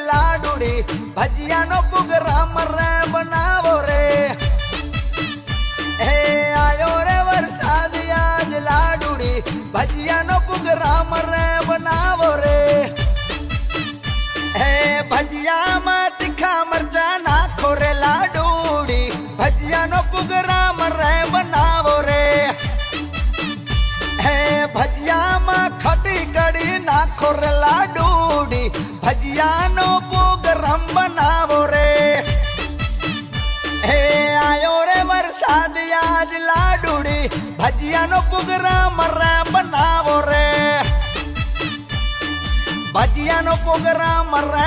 लाडूड़ी भजिया no programme रे बनावो रे। हे आयो रे वरसाद आज लाडूड़ी भजिया नो प्रोग्राम रे बनावो रे। हे भजिया में तीखा मरचा नाखो रे लाडूड़ी भजिया नो प्रोग्राम रे बनावो रे। हे भजिया में खटी कड़ी नाखो रे लाडूड़ी भजिया नो प्रोग्राम बनावो रे। हे आयो रे वरसाद आज लाडूड़ी भजिया नो प्रोग्राम रे बनावो रे। भजिया नो प्रोग्राम रे